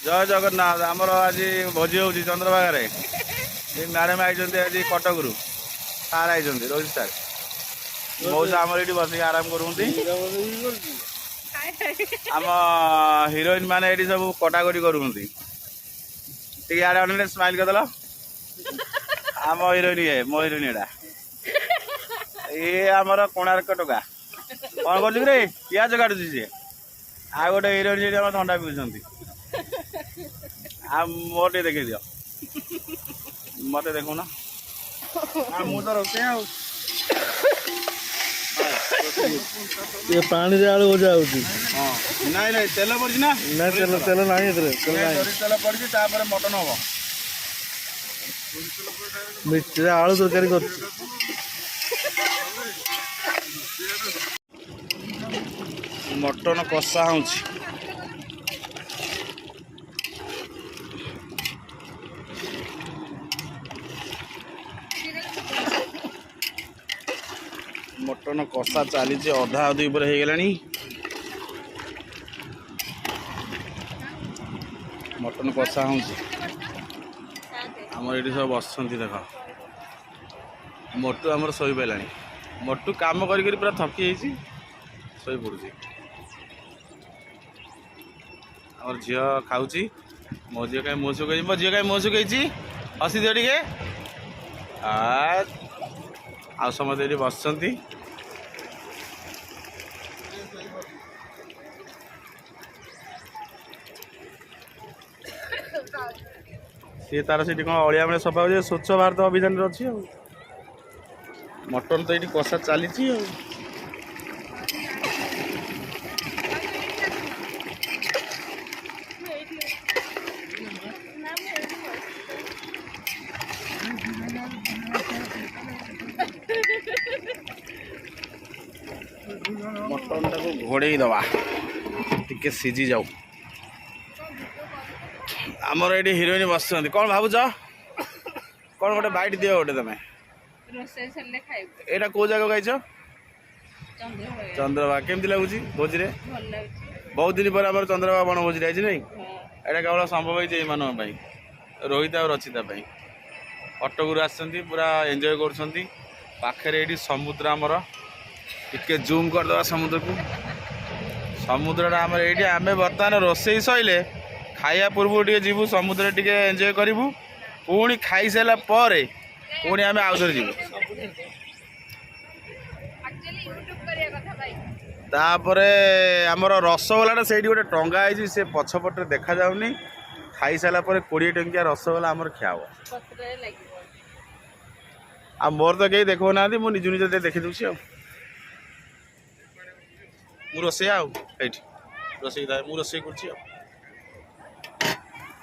जय जगन्नाथ आमर आज भोजी हो चंद्रभागा मैडम आई आज कटक रु सार आई रोहित सार मौसा आम ये बस आराम करुँगी आम हिरोइन मैंने ये सब कटाकटी करुँगी आड़े अने स्माइल करदेल आम हिरोइन ये मो हिरोइन एटा ये आमर कोणार्क टोका कौन कर पियाज काटुची सी आ गोटे हिरोइन ये थंडा पिउछंती आ मोर टे देखे दियो मत देखो ना मु तो रोसे ये पानी रे आलू हो जाउची हां नहीं नहीं तेल पड़छ ना ना तेल तेल नाही इधर तेल पड़छ तापर मटन हो मिर्च आलू तरकारी कर मटन कषा होउची मटन कषा चली अधा अधी पर हो गलानी मटन कषा होमर ये सब बस देख मोटू आमर शोई पाला मोटू काम कर पूरा थकी शोई पड़ी आम झी खाऊँ मो झी कहीं मुँह शुक मो झी कहीं मुँह शुक हसी दियो टे आ समस्त ये बस सी तार से कौन अलिया बेले सफा हो स्वच्छ भारत अभियान अच्छी मटन तो ये कषा चली मटन टाक घोड़े दबा टिके सीझी जाऊ आमर ये हिरोइन बस कौन भावुच कौन गोटे बैट दियो गोटे तुम यहाँ कौ जगह गाइछ चंद्रभागा केमती लगुच भोजी रे बहुत दिन पर आम चंद्रभागा बन भोजी आई नहीं यहाँ केवल संभव होती रोहित और रचिता कटक आसती पूरा एंजॉय कर समुद्र आमर टिके जूम करदे समुद्र को समुद्रटा आम ये आम बर्तमान रोसई सैले खाया पूर्व टे जीवु समुद्र टे एंजॉय करूँ पुणी खाई सारा पुणी आम आउ थे जीवु तापर आमर रसगोला से गोटे टंगा है से पछपटे देखा जाऊनी खाई सारा 20 टंकिया रसगोला आमर खिया आ मोर तो कहीं देखो ना मुझे निज निज देखी दूसरी रोसे रोसे कर